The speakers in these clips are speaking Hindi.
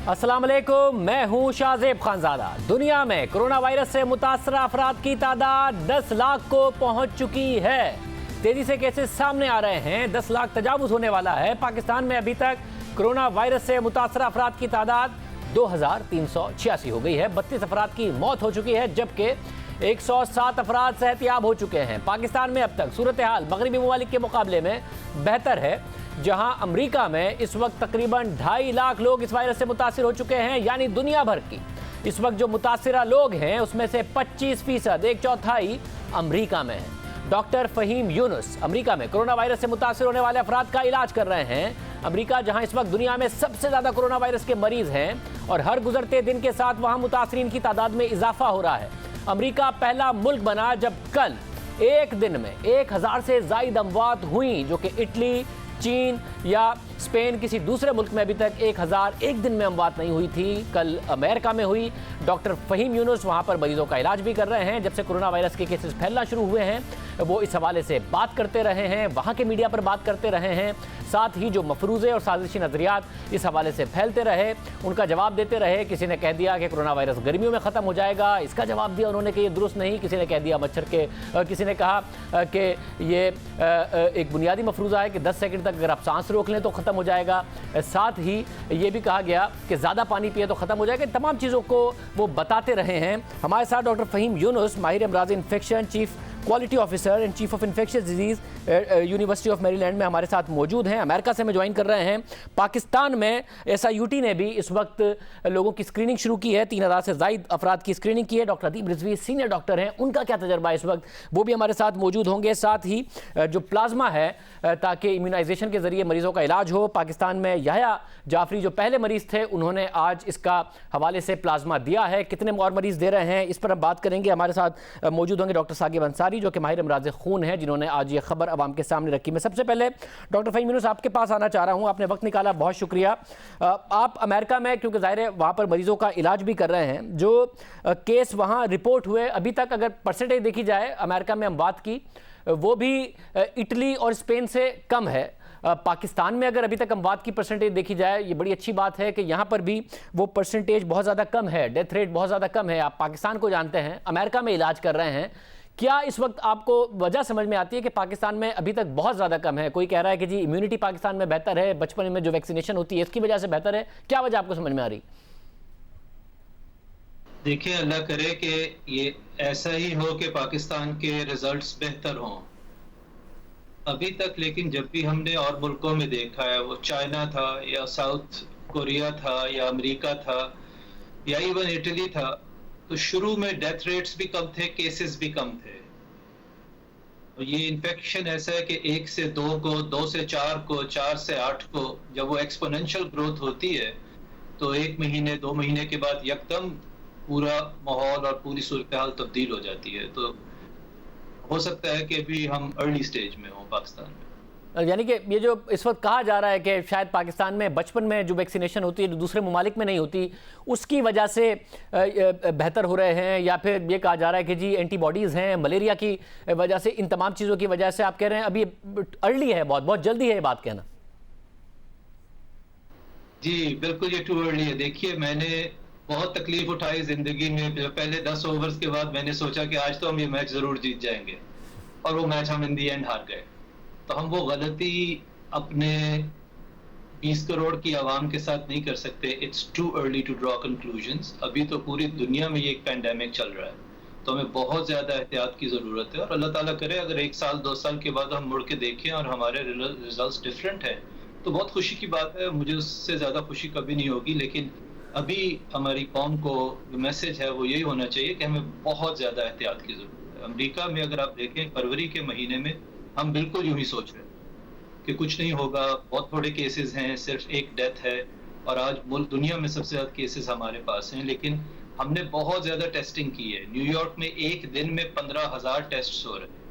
अस्सलाम वालेकुम, मैं हूं शाहजेब खानजादा। दुनिया में कोरोना वायरस से मुतासर अफराद की तादाद 10 लाख को पहुंच चुकी है। तेजी से केसेस सामने आ रहे हैं, 10 लाख तजावुज होने वाला है। पाकिस्तान में अभी तक कोरोना वायरस से मुतासर अफराद की तादाद 2386 हो गई है। 32 अफराद की मौत हो चुकी है, जबकि 107 अफराद सेहतियाब हो चुके हैं। पाकिस्तान में अब तक सूरत हाल मगरबी ममालिक के मुकाबले में बेहतर है, जहां अमेरिका में इस वक्त तकरीबन 2.5 लाख लोग इस वायरस से मुतासिर हो चुके हैं। यानी दुनिया भर की इस वक्त जो मुतासिरा लोग हैं उसमें से 25%, एक चौथाई अमेरिका में है। डॉक्टर फहीम यूनुस अमेरिका में कोरोना वायरस से मुतासिर होने वाले अफराद का इलाज कर रहे हैं। अमेरिका जहां इस वक्त दुनिया में सबसे ज़्यादा कोरोना वायरस के मरीज हैं और हर गुजरते दिन के साथ वहां मुतासरीन की तादाद में इजाफा हो रहा है। अमेरिका पहला मुल्क बना जब कल एक दिन में 1000 से ज़ायद अमवात हुई, जो कि इटली, चीन या स्पेन किसी दूसरे मुल्क में अभी तक 1000 एक दिन में अमवात नहीं हुई थी। कल अमेरिका में हुई। डॉक्टर फहीम यूनुस वहाँ पर मरीजों का इलाज भी कर रहे हैं। जब से कोरोना वायरस के केसेस फैलना शुरू हुए हैं वो इस हवाले से बात करते रहे हैं, वहाँ के मीडिया पर बात करते रहे हैं। साथ ही जो मफरूज़े और साजिशी नज़रियात इस हवाले से फैलते रहे उनका जवाब देते रहे। किसी ने कह दिया कि कोरोना वायरस गर्मियों में ख़त्म हो जाएगा, इसका जवाब दिया उन्होंने कि ये दुरुस्त नहीं। किसी ने कह दिया मच्छर के, किसी ने कहा कि ये एक बुनियादी मफरूज़ा है कि 10 सेकंड तक अगर आप सांस रोक लें तो ख़त्म हो जाएगा। साथ ही ये भी कहा गया कि ज़्यादा पानी पिए तो ख़त्म हो जाएगा। तमाम चीज़ों को वो बताते रहे हैं। हमारे साथ डॉक्टर फहीम यूनुस, माहिर अमराज infection, chief quality officer and chief of infectious disease university of Maryland में हमारे साथ मौजूद हैं। अमेरिका से हमें ज्वाइन कर रहे हैं। पाकिस्तान में SIUT ने भी इस वक्त लोगों की स्क्रीनिंग शुरू की है। 3000 से ज़ायद अफराद की स्क्रीनिंग की है। डॉक्टर अदीब रिजवी सीनियर डॉक्टर हैं, उनका क्या तजर्बा है इस वक्त, वो भी हमारे साथ मौजूद होंगे। साथ ही जो प्लाज्मा है ताकि इम्यूनाइजेशन के ज़रिए मरीज़ों का इलाज हो। पाकिस्तान में याह्या जाफरी जो पहले मरीज़ थे उन्होंने आज इसका हवाले से प्लाज्मा दिया है। कितने और मरीज़ दे रहे हैं इस पर हम बात करेंगे। हमारे साथ मौजूद होंगे डॉक्टर साकिब अंसारी जो कि माहिर अमराज खून है, जिन्होंने आज ये खबर आवाम के सामने रखी। मैं सबसे पहले डॉक्टर फहीम यूनुस आपके पास आना चाह रहा हूँ। आपने वक्त निकाला, बहुत शुक्रिया। आप अमेरिका में, क्योंकि ज़ाहिर है वहाँ पर मरीज़ों का इलाज भी कर रहे हैं, जो केस वहाँ रिपोर्ट हुए अभी तक अगर परसेंटेज देखी जाए अमेरिका में हम बात की, वो भी इटली और स्पेन से कम है। पाकिस्तान में अगर अभी तक अमवात की परसेंटेज देखी जाए, ये बड़ी अच्छी बात है कि यहाँ पर भी वो परसेंटेज बहुत ज़्यादा कम है, डेथ रेट बहुत ज़्यादा कम है। आप पाकिस्तान को जानते हैं, अमेरिका में इलाज कर रहे हैं। क्या इस वक्त आपको वजह समझ में आती है कि पाकिस्तान में अभी तक बहुत ज़्यादा कम है? कोई कह रहा है कि जी इम्यूनिटी पाकिस्तान में बेहतर है, बचपन में जो वैक्सीनेशन होती है इसकी वजह से बेहतर है। क्या वजह आपको समझ में आ रही? देखिए, अल्लाह करे कि ये ऐसा ही हो कि पाकिस्तान के रिजल्ट्स बेहतर हों। अभी तक लेकिन जब भी हमने और मुल्कों में देखा है, वो चाइना था या साउथ कोरिया था या अमेरिका था या इवन इटली था, तो शुरू में डेथ रेट्स भी कम थे, केसेस भी कम थे। और ये इन्फेक्शन ऐसा है कि 1 से 2 को, 2 से 4 को, 4 से 8 को, जब वो एक्सपोनेंशियल ग्रोथ होती है तो 1 महीने 2 महीने के बाद यकदम पूरा माहौल और पूरी सूरत हाल तब्दील हो जाती है। तो हो सकता है कि अभी हम अर्ली स्टेज में हो पाकिस्तान में। यानी कि ये जो इस वक्त कहा जा रहा है कि शायद पाकिस्तान में बचपन में जो वैक्सीनेशन होती है जो दूसरे ममालिक में नहीं होती, उसकी वजह से बेहतर हो रहे हैं, या फिर ये कहा जा रहा है कि जी एंटीबॉडीज़ हैं मलेरिया की वजह से, इन तमाम चीज़ों की वजह से आप कह रहे हैं अभी अर्ली है, बहुत बहुत जल्दी है ये बात कहना? जी बिल्कुल, ये टू अर्ली है। देखिए, मैंने बहुत तकलीफ उठाई जिंदगी में। पहले 10 ओवर्स के बाद मैंने सोचा कि आज तो हम ये मैच जरूर जीत जाएंगे, और वो मैच हम इन दी एंड हार गए। तो हम वो गलती अपने 20 करोड़ की आवाम के साथ नहीं कर सकते। It's too early to draw conclusions. अभी तो पूरी दुनिया में ये एक पैंडेमिक चल रहा है, तो हमें बहुत ज़्यादा एहतियात की ज़रूरत है। और अल्लाह ताला करे अगर 1 साल 2 साल के बाद हम मुड़ के देखें और हमारे रिजल्ट्स डिफरेंट हैं तो बहुत खुशी की बात है। मुझे उससे ज़्यादा खुशी कभी नहीं होगी। लेकिन अभी हमारी कौम को जो मैसेज है वो यही होना चाहिए कि हमें बहुत ज़्यादा एहतियात की ज़रूरत है। अमेरिका में अगर आप देखें, फरवरी के महीने में हम बिल्कुल यूं ही सोच रहे हैं कि कुछ नहीं होगा, बहुत थोड़े केसेस हैं, सिर्फ एक डेथ है, और आज मुल्क दुनिया में सबसे ज़्यादा केसेस हमारे पास हैं। लेकिन हमने बहुत ज़्यादा टेस्टिंग की है। न्यूयॉर्क में एक दिन में 15,000 टेस्ट हो रहे हैं।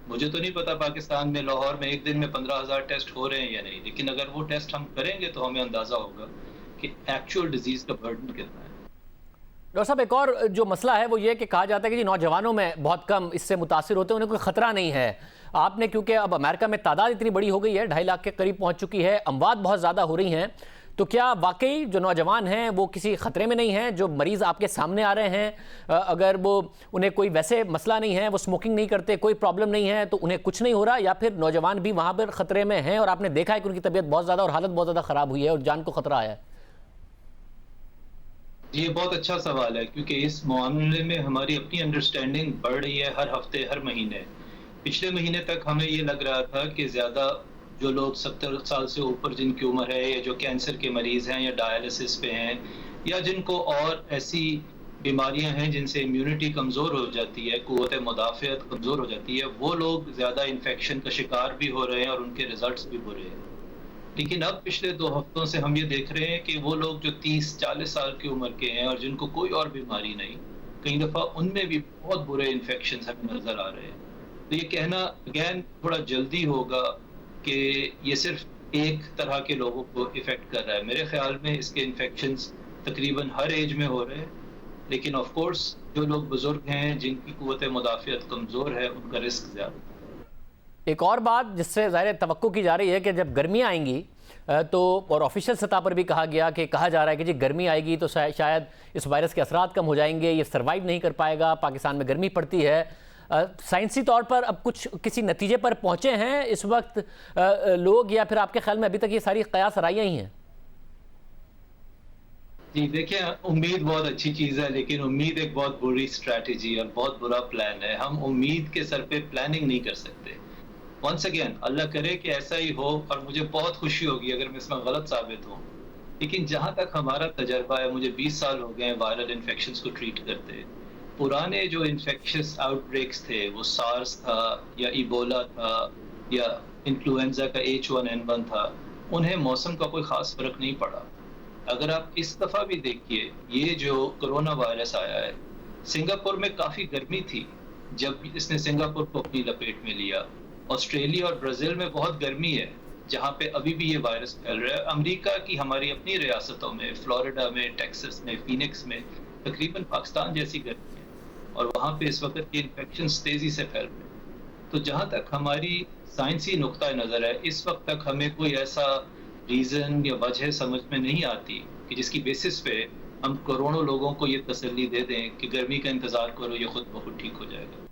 मुझे तो नहीं पता पाकिस्तान में, लाहौर में एक दिन में 15,000 टेस्ट हो रहे हैं या नहीं, लेकिन अगर वो टेस्ट हम करेंगे तो हमें अंदाज़ा होगा कि एक्चुअल डिजीज़ का बर्डन कितना है। डॉक्टर साहब, एक और जो मसला है वो ये कि कहा जाता है कि जी नौजवानों में बहुत कम इससे मुतासिर होते हैं, उन्हें कोई ख़तरा नहीं है। आपने, क्योंकि अब अमेरिका में तादाद इतनी बड़ी हो गई है, 2.5 लाख के करीब पहुंच चुकी है, अमवात बहुत ज़्यादा हो रही हैं, तो क्या वाकई जो नौजवान हैं वो किसी खतरे में नहीं हैं? जो मरीज़ आपके सामने आ रहे हैं, अगर वो उन्हें कोई वैसे मसला नहीं है, वो स्मोकिंग नहीं करते, कोई प्रॉब्लम नहीं है, तो उन्हें कुछ नहीं हो रहा, या फिर नौजवान भी वहाँ पर खतरे में हैं और आपने देखा है कि उनकी तबीयत बहुत ज़्यादा और हालत बहुत ज़्यादा ख़राब हुई है और जान को खतरा आया है? ये बहुत अच्छा सवाल है, क्योंकि इस मामले में हमारी अपनी अंडरस्टैंडिंग बढ़ रही है हर हफ्ते, हर महीने। पिछले महीने तक हमें ये लग रहा था कि ज़्यादा जो लोग 70 साल से ऊपर जिनकी उम्र है, या जो कैंसर के मरीज़ हैं या डायलिसिस पे हैं, या जिनको और ऐसी बीमारियां हैं जिनसे इम्यूनिटी कमज़ोर हो जाती है, क़ुव्वत मुदाफ़ियत कमज़ोर हो जाती है, वो लोग ज़्यादा इन्फेक्शन का शिकार भी हो रहे हैं और उनके रिज़ल्ट्स भी बुरे हैं। लेकिन अब पिछले 2 हफ्तों से हम ये देख रहे हैं कि वो लोग जो 30-40 साल की उम्र के हैं और जिनको कोई और बीमारी नहीं, कई दफ़ा उनमें भी बहुत बुरे इन्फेक्शंस हमें नज़र आ रहे हैं। तो ये कहना अगेन थोड़ा जल्दी होगा कि ये सिर्फ एक तरह के लोगों को इफ़ेक्ट कर रहा है। मेरे ख़्याल में इसके इन्फेक्शंस तकरीबन हर एज में हो रहे हैं, लेकिन ऑफ़ कोर्स जो लोग बुज़ुर्ग हैं, जिनकी क़ुव्वत मुदाफ़ियत कमज़ोर है, उनका रिस्क ज़्यादा है। एक और बात जिससे ज़ाहिर तवक्को की जा रही है कि जब गर्मियाँ आएंगी तो, और ऑफिशियल सतह पर भी कहा जा रहा है कि जी गर्मी आएगी तो शायद इस वायरस के असरात कम हो जाएंगे, ये सर्वाइव नहीं कर पाएगा, पाकिस्तान में गर्मी पड़ती है। साइंसी तौर पर अब कुछ किसी नतीजे पर पहुँचे हैं इस वक्त लोग, या फिर आपके ख्याल में अभी तक ये सारी कयास राइयाँ ही हैं? जी देखिए, उम्मीद बहुत अच्छी चीज़ है, लेकिन उम्मीद एक बहुत बुरी स्ट्रैटेजी और बहुत बुरा प्लान है। हम उम्मीद के सर पे प्लानिंग नहीं कर सकते। वंस अगेन अल्लाह करे कि ऐसा ही हो, और मुझे बहुत खुशी होगी अगर मैं इसमें गलत साबित हूँ। लेकिन जहाँ तक हमारा तजर्बा है, मुझे 20 साल हो गए हैं वायरल इन्फेक्शंस को ट्रीट करते। पुराने जो इन्फेक्शियस आउटब्रेक्स थे, वो सार्स था या इबोला था या इन्फ्लुएंजा का H1N1 था, उन्हें मौसम का कोई ख़ास फ़र्क नहीं पड़ा। अगर आप इस दफ़ा भी देखिए, ये जो कोरोना वायरस आया है, सिंगापुर में काफ़ी गर्मी थी जब इसने सिंगापुर को अपनी लपेट में लिया। ऑस्ट्रेलिया और ब्राज़ील में बहुत गर्मी है, जहाँ पे अभी भी ये वायरस फैल रहा है। अमेरिका की हमारी अपनी रियासतों में, फ्लोरिडा में, टेक्सास में, फीनिक्स में तकरीबन पाकिस्तान जैसी गर्मी है, और वहाँ पे इस वक्त के इन्फेक्शंस तेज़ी से फैल रहे हैं। तो जहाँ तक हमारी साइंसी नुक्ता नज़र है, इस वक्त तक हमें कोई ऐसा रीज़न या वजह समझ में नहीं आती कि जिसकी बेसिस पे हम करोड़ों लोगों को ये तसल्ली दे दें कि गर्मी का इंतज़ार करो, ये खुद ब खुद ठीक हो जाएगा।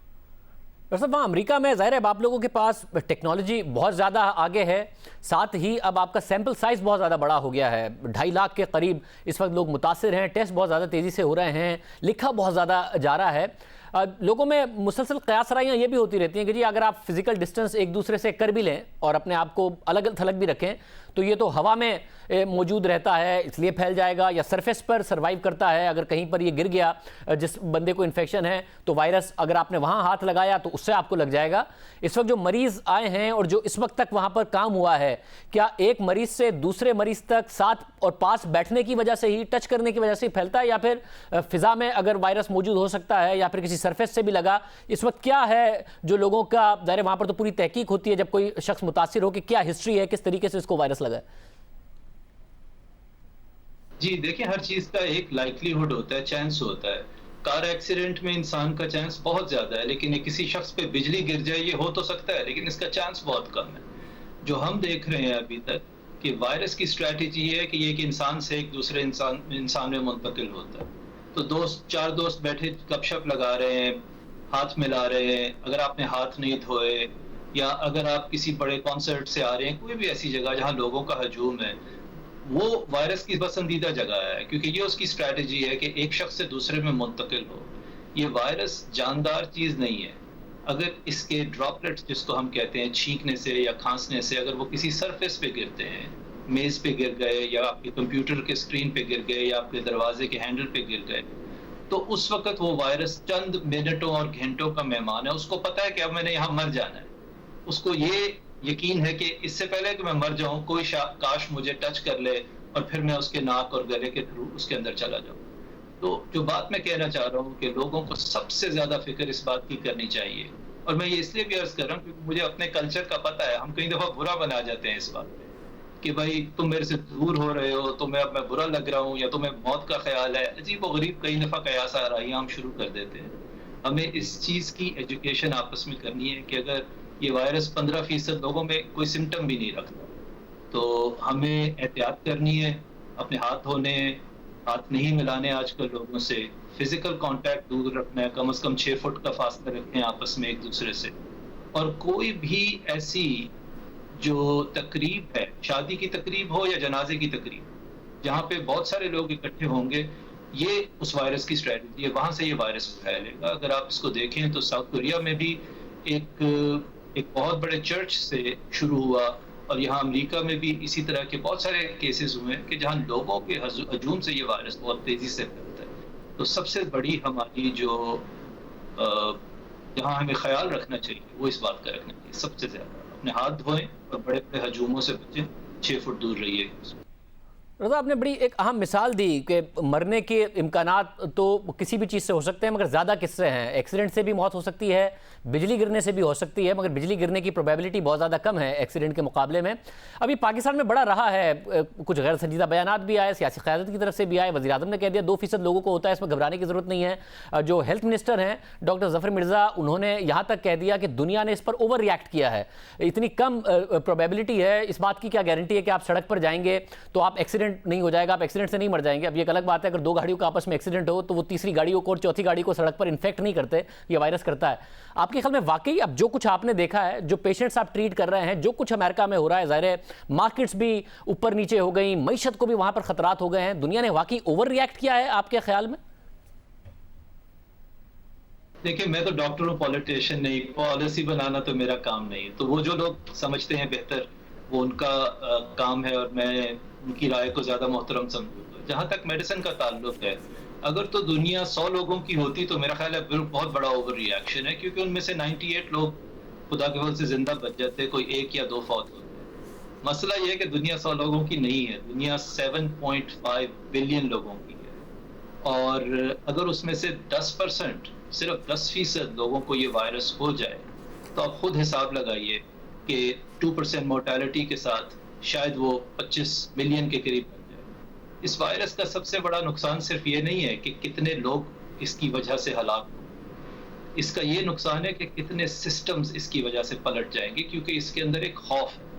वैसे वहाँ अमेरिका में ज़ाहिर है अब आप लोगों के पास टेक्नोलॉजी बहुत ज़्यादा आगे है, साथ ही अब आपका सैंपल साइज़ बहुत ज़्यादा बड़ा हो गया है। 2.5 लाख के करीब इस वक्त लोग मुतासिर हैं, टेस्ट बहुत ज़्यादा तेज़ी से हो रहे हैं, लिखा बहुत ज़्यादा जा रहा है। लोगों में मुसलसल कयासराइयाँ ये भी होती रहती हैं कि जी अगर आप फिजिकल डिस्टेंस एक दूसरे से कर भी लें और अपने आप को अलग थलग भी रखें, तो ये तो हवा में मौजूद रहता है इसलिए फैल जाएगा, या सरफेस पर सर्वाइव करता है। अगर कहीं पर ये गिर गया, जिस बंदे को इन्फेक्शन है, तो वायरस अगर आपने वहाँ हाथ लगाया तो उससे आपको लग जाएगा। इस वक्त जो मरीज़ आए हैं और जो इस वक्त तक वहाँ पर काम हुआ है, क्या एक मरीज़ से दूसरे मरीज़ तक साथ और पास बैठने की वजह से ही, टच करने की वजह से ही फैलता है, या फिर फ़िज़ा में अगर वायरस मौजूद हो सकता है, या फिर किसी सरफेस से भी लगा? इस वक्त क्या है जो लोगों का दायरे, वहाँ पर तो पूरी तहकीक होती है जब कोई शख्स मुतासिर हो कि क्या हिस्ट्री है, किस तरीके से इसको वायरस लगा है। जी देखिए, हर चीज़ का एक लाइक्लीहुड होता है, चांस होता है। कार एक्सीडेंट में इंसान का चांस बहुत ज़्यादा है, लेकिन किसी शख्स पे बिजली गिर जाए ये हो तो सकता है, लेकिन इसका चांस बहुत कम है। जो हम देख रहे हैं अभी तक कि वायरस की स्ट्रैटेजी है कि ये एक इंसान से एक दूसरे इंसान में मुंतकिल होता है। तो चार दोस्त बैठे गपशप लगा रहे हैं, हाथ मिला रहे हैं। अगर आपने हाथ नहीं धोए, या अगर आप किसी बड़े कॉन्सर्ट से आ रहे हैं, कोई भी ऐसी जगह जहाँ लोगों का हजूम है, वो वायरस की पसंदीदा जगह है, क्योंकि ये उसकी स्ट्रैटेजी है कि एक शख्स से दूसरे में मुंतकिल हो। ये वायरस जानदार चीज़ नहीं है। अगर इसके ड्रॉपलेट्स, जिसको हम कहते हैं, छींकने से या खांसने से अगर वो किसी सरफेस पे गिरते हैं, मेज़ पे गिर गए, या आपके कंप्यूटर के स्क्रीन पे गिर गए, या आपके दरवाजे के हैंडल पे गिर गए, तो उस वक्त वो वायरस चंद मिनटों और घंटों का मेहमान है। उसको पता है कि अब मैंने यहाँ मर जाना है। उसको ये यकीन है कि इससे पहले कि मैं मर जाऊं, कोई काश मुझे टच कर ले और फिर मैं उसके नाक और गले के थ्रू उसके अंदर चला जाऊं। तो जो बात मैं कहना चाह रहा हूं कि लोगों को सबसे ज्यादा फिक्र इस बात की करनी चाहिए, और मैं ये इसलिए भी अर्ज कर रहा हूं क्योंकि मुझे अपने कल्चर का पता है। हम कई दफा बुरा बना जाते हैं इस बात पे कि भाई तुम मेरे से दूर हो रहे हो, तुम्हें अब मैं बुरा लग रहा हूँ, या तुम्हें मौत का ख्याल है। अजीब व गरीब कई दफा कयास आ रहा है, हम शुरू कर देते हैं। हमें इस चीज की एजुकेशन आपस में करनी है कि अगर ये वायरस 15% लोगों में कोई सिम्टम भी नहीं रखता, तो हमें एहतियात करनी है, अपने हाथ धोने, हाथ नहीं मिलाने आजकल लोगों से, फिजिकल कांटेक्ट दूर रखना है, कम से कम 6 फुट का फासला रखें आपस में एक दूसरे से। और कोई भी ऐसी जो तकरीब है, शादी की तकरीब हो या जनाजे की तकरीब, जहाँ पे बहुत सारे लोग इकट्ठे होंगे, ये उस वायरस की स्ट्रेटजी है, वहां से ये वायरस फैलेगा। अगर आप इसको देखें तो साउथ कोरिया में भी एक बहुत बड़े चर्च से शुरू हुआ, और यहाँ अमेरिका में भी इसी तरह के बहुत सारे केसेस हुए हैं कि जहाँ लोगों के हजूम से ये वायरस बहुत तेजी से फैलता है। तो सबसे बड़ी हमारी जो जहाँ हमें ख्याल रखना चाहिए वो इस बात का रखना चाहिए, सबसे ज्यादा अपने हाथ धोएं और बड़े बड़े हजूमों से बचें, 6 फुट दूर रहिए। रज़ा, आपने बड़ी एक अहम मिसाल दी कि मरने के इम्कानात तो किसी भी चीज़ से हो सकते हैं, मगर ज़्यादा किससे हैं? एक्सीडेंट से भी मौत हो सकती है, बिजली गिरने से भी हो सकती है, मगर बिजली गिरने की प्रोबेबिलिटी बहुत ज़्यादा कम है एक्सीडेंट के मुकाबले में। अभी पाकिस्तान में बड़ा रहा है, कुछ गैर संजीदा बयानात भी आए, सियासी क़यादत की तरफ से भी आए, वज़ीर-ए-आज़म ने कह दिया 2% लोगों को होता है, इसमें घबराने की ज़रूरत नहीं है। जो हेल्थ मिनिस्टर हैं डॉक्टर ज़फ़र मिर्ज़ा, उन्होंने यहाँ तक कह दिया कि दुनिया ने इस पर ओवर रिएक्ट किया है, इतनी कम प्रोबेबिलिटी है, इस बात की क्या गारंटी है कि आप सड़क पर जाएंगे तो आप एक्सीडेंट नहीं हो जाएगा, आप एक्सीडेंट से नहीं मर जाएंगे। अब ये एक अलग बात है अगर 2 गाड़ियों का आपस में एक्सीडेंट हो तो वो तीसरी गाड़ियों को और चौथी गाड़ी को सड़क पर इन्फेक्ट नहीं करते, ये वायरस करता है। आपके ख्याल में वाकई अब जो कुछ आपने देखा है, जो पेशेंट्स आप ट्रीट कर रहे हैं, जो कुछ अमेरिका में हो रहा है, ज़ाहिर है मार्केट्स भी ऊपर नीचे हो गई, मईशत को भी वहां पर खतरात हो गए हैं, दुनिया ने वाकई ओवर रिएक्ट किया है आपके ख्याल में? देखिए, मैं तो डॉक्टर हूँ, पॉलिटिशियन नहीं, पॉलिसी बनाना तो मेरा काम नहीं है। तो वो जो लोग समझते हैं बेहतर, वो उनका काम है, और मैं उनकी राय को ज्यादा मोहतरम समझूंगा। जहां तक मेडिसिन का ताल्लुक है, अगर तो दुनिया 100 लोगों की होती तो मेरा ख्याल है बहुत बड़ा ओवर रिएक्शन है, क्योंकि उनमें से 98 लोग खुदा के फजल से जिंदा बच जाते, कोई 1 या 2 फौत होते। मसला यह है कि दुनिया 100 लोगों की नहीं है, दुनिया 7.5 बिलियन लोगों की है। और अगर उसमें से 10%, सिर्फ 10% लोगों को ये वायरस हो जाए, तो आप खुद हिसाब लगाइए कि 2% मोर्टेलिटी के साथ शायद वो 25 मिलियन के करीब बन जाए। इस वायरस का सबसे बड़ा नुकसान सिर्फ ये नहीं है कि कितने लोग इसकी वजह से हलाक हों, इसका ये नुकसान है कि कितने सिस्टम्स इसकी वजह से पलट जाएंगे, क्योंकि इसके अंदर एक खौफ है।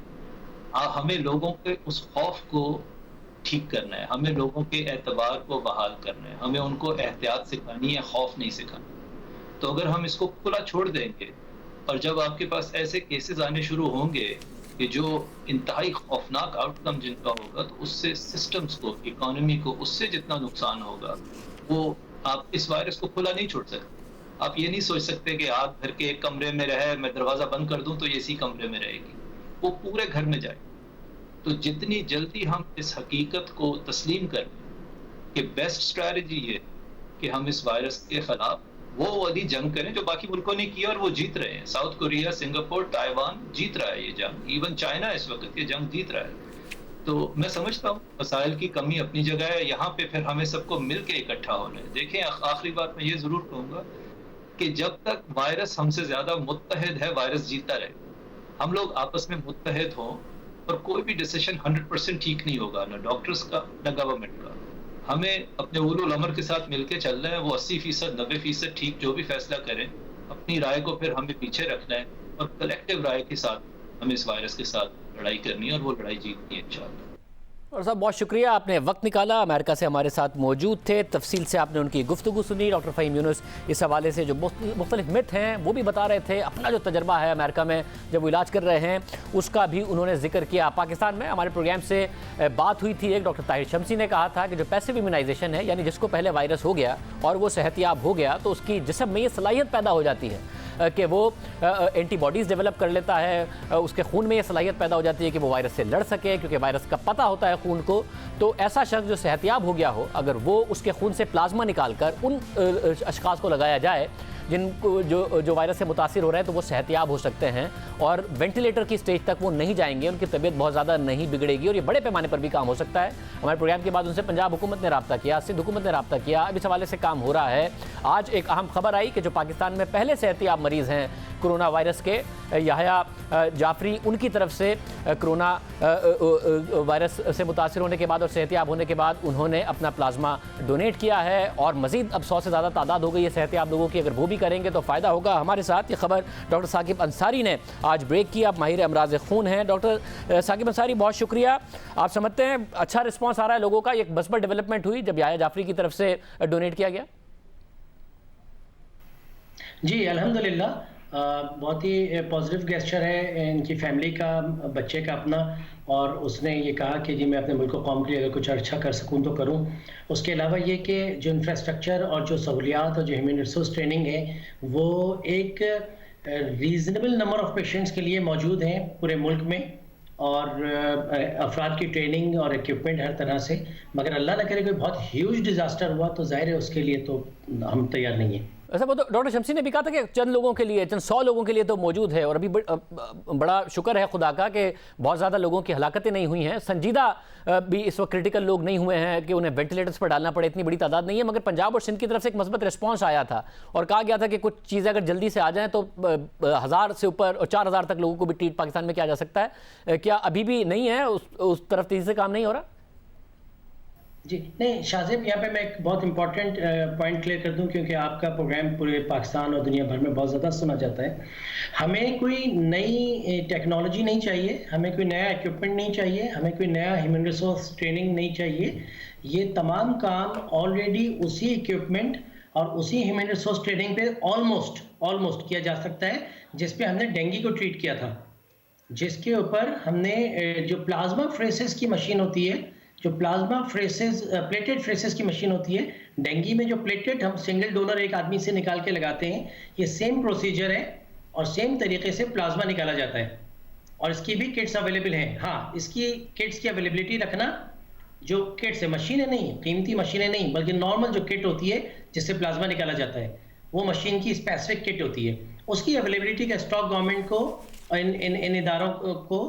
हमें लोगों के उस खौफ को ठीक करना है, हमें लोगों के एतबार को बहाल करना है, हमें उनको एहतियात सिखानी है, खौफ नहीं सिखाना। तो अगर हम इसको खुला छोड़ देंगे, और जब आपके पास ऐसे केसेस आने शुरू होंगे कि जो इंतहाई खौफनाक आउटकम जिनका होगा, तो उससे सिस्टम्स को, इकोनॉमी को, उससे जितना नुकसान होगा, वो आप इस वायरस को खुला नहीं छोड़ सकते। आप ये नहीं सोच सकते कि आग घर के एक कमरे में रहे, मैं दरवाजा बंद कर दूं तो ये इसी कमरे में रहेगी, वो पूरे घर में जाए। तो जितनी जल्दी हम इस हकीकत को तस्लीम करें कि बेस्ट स्ट्रैटेजी ये कि हम इस वायरस के खिलाफ वो वाली जंग करें जो बाकी मुल्कों ने की और वो जीत रहे हैं। साउथ कोरिया, सिंगापुर, ताइवान जीत रहा है ये जंग, इवन चाइना इस वक्त ये जंग जीत रहा है। तो मैं समझता हूँ वसाइल की कमी अपनी जगह है, यहाँ पे फिर हमें सबको मिल के इकट्ठा होना है। देखें, आखिरी बात मैं ये जरूर कहूंगा कि जब तक वायरस हमसे ज्यादा मुत्तहिद है, वायरस जीता रहे। हम लोग आपस में मुत्तहिद हों, और कोई भी डिसीजन 100% ठीक नहीं होगा, ना डॉक्टर्स का ना गवर्नमेंट का। हमें अपने उलुल अमर के साथ मिलके चलना है, वो 80%, 90% ठीक जो भी फैसला करें, अपनी राय को फिर हमें पीछे रखना है, और कलेक्टिव राय के साथ हमें इस वायरस के साथ लड़ाई करनी है, और वो लड़ाई जीतनी है इंशाअल्लाह। और साहब, बहुत शुक्रिया, आपने वक्त निकाला, अमेरिका से हमारे साथ मौजूद थे, तफसील से आपने उनकी गुफ्तगू सुनी। डॉक्टर फ़हीम यूनुस इस हवाले से जो मुख्तलिफ मिथ हैं वो भी बता रहे थे, अपना जो तजर्बा है अमेरिका में जब वो इलाज कर रहे हैं उसका भी उन्होंने जिक्र किया। पाकिस्तान में हमारे प्रोग्राम से बात हुई थी, एक डॉक्टर ताहिर शमसी ने कहा था कि जो पैसिव इम्यूनाइजेशन है, यानी जिसको पहले वायरस हो गया और वो सेहतियाब हो गया, तो उसकी जिस्म में ये सलाहियत पैदा हो जाती है कि वो एंटीबॉडीज़ डेवलप कर लेता है, उसके खून में ये सलाहियत पैदा हो जाती है कि वो वायरस से लड़ सके, क्योंकि वायरस का पता होता है खून को। तो ऐसा शख्स जो सेहतियाब हो गया हो, अगर वो उसके खून से प्लाज्मा निकाल कर उन अशखास को लगाया जाए जिनको जो वायरस से मुतासिर हो रहे हैं, तो वो सेहतियाब हो सकते हैं और वेंटिलेटर की स्टेज तक वो नहीं जाएंगे, उनकी तबीयत बहुत ज़्यादा नहीं बिगड़ेगी, और ये बड़े पैमाने पर भी काम हो सकता है। हमारे प्रोग्राम के बाद उनसे पंजाब हुकूमत ने रब्ता किया, सिंध हुकूमत ने रब्ता किया, अब इस हवाले से काम हो रहा है। आज एक अहम खबर आई कि जो पाकिस्तान में पहले सेहतियाब मरीज़ हैं कोरोना वायरस के, याह्या जाफरी, उनकी तरफ से कोरोना वायरस से मुतासिर होने के बाद और सेहतियाब होने के बाद उन्होंने अपना प्लाज्मा डोनेट किया है और मज़ीद अब 100 से ज़्यादा तादाद हो गई है सेहतियाब लोगों की। अगर वो भी करेंगे तो फ़ायदा होगा। हमारे साथ ये खबर डॉक्टर साकिब अंसारी ने आज ब्रेक किया। आप माहिर अमराज खून हैं। डॉक्टर साकिब अंसारी, बहुत शुक्रिया। आप समझते हैं अच्छा रिस्पॉन्स आ रहा है लोगों का? एक बस पर डेवलपमेंट हुई जब याया जाफरी की तरफ से डोनेट किया गया। जी अल्हम्दुलिल्लाह, बहुत ही पॉजिटिव गेस्चर है इनकी फैमिली का, बच्चे का अपना, और उसने ये कहा कि जी मैं अपने मुल्क कौम के लिए अगर कुछ अच्छा कर सकूं तो करूं। उसके अलावा ये कि जो इंफ्रास्ट्रक्चर और जो सहूलियात और जो ह्यूमन रिसोर्स ट्रेनिंग है वो एक रीज़नेबल नंबर ऑफ पेशेंट्स के लिए मौजूद हैं पूरे मुल्क में, और अफराद की ट्रेनिंग और इक्विपमेंट हर तरह से। मगर अल्लाह ना करे कोई बहुत ह्यूज डिज़ास्टर हुआ तो ज़ाहिर है उसके लिए तो हम तैयार नहीं हैं। ऐसा वो तो डॉक्टर शमसी ने भी कहा था कि चंद लोगों के लिए, चंद 100 लोगों के लिए तो मौजूद है, और अभी बड़ा शुक्र है खुदा का कि बहुत ज़्यादा लोगों की हलाकतें नहीं हुई हैं। संजीदा भी इस वक्त क्रिटिकल लोग नहीं हुए हैं कि उन्हें वेंटिलेटर्स पर डालना पड़े, इतनी बड़ी तादाद नहीं है। मगर पंजाब और सिंध की तरफ से एक मस्बत रिस्पॉन्स आया था और कहा गया था कि कुछ चीज़ें अगर जल्दी से आ जाएँ तो 1000 से ऊपर और 4000 तक लोगों को भी ट्रीट पाकिस्तान में किया जा सकता है। क्या अभी भी नहीं है, उस तरफ तेज़ी से काम नहीं हो रहा? जी नहीं शाहजेब, यहाँ पे मैं एक बहुत इंपॉर्टेंट पॉइंट क्लियर कर दूं, क्योंकि आपका प्रोग्राम पूरे पाकिस्तान और दुनिया भर में बहुत ज़्यादा सुना जाता है। हमें कोई नई टेक्नोलॉजी नहीं चाहिए, हमें कोई नया इक्विपमेंट नहीं चाहिए, हमें कोई नया ह्यूमन रिसोर्स ट्रेनिंग नहीं चाहिए। ये तमाम काम ऑलरेडी उसी इक्विपमेंट और उसी ह्यूमन रिसोर्स ट्रेनिंग पे ऑलमोस्ट किया जा सकता है जिस पे हमने डेंगू को ट्रीट किया था, जिसके ऊपर हमने जो प्लाज्मा फ्रेसिस की मशीन होती है, जो प्लाज्मा फ्रेसेस प्लेटेड फ्रेसेस की मशीन होती है, डेंगू में जो प्लेटेड हम सिंगल डोनर एक आदमी से निकाल के लगाते हैं, ये सेम प्रोसीजर है और सेम तरीके से प्लाज्मा निकाला जाता है, और इसकी भी किट्स अवेलेबल हैं। हाँ, इसकी किट्स की अवेलेबिलिटी रखना, जो किट्स है मशीनें नहीं, कीमती मशीनें नहीं, बल्कि नॉर्मल जो किट होती है जिससे प्लाज्मा निकाला जाता है, वो मशीन की स्पेसिफिक किट होती है। उसकी अवेलेबिलिटी का स्टॉक गवर्नमेंट को, इन इदारों को,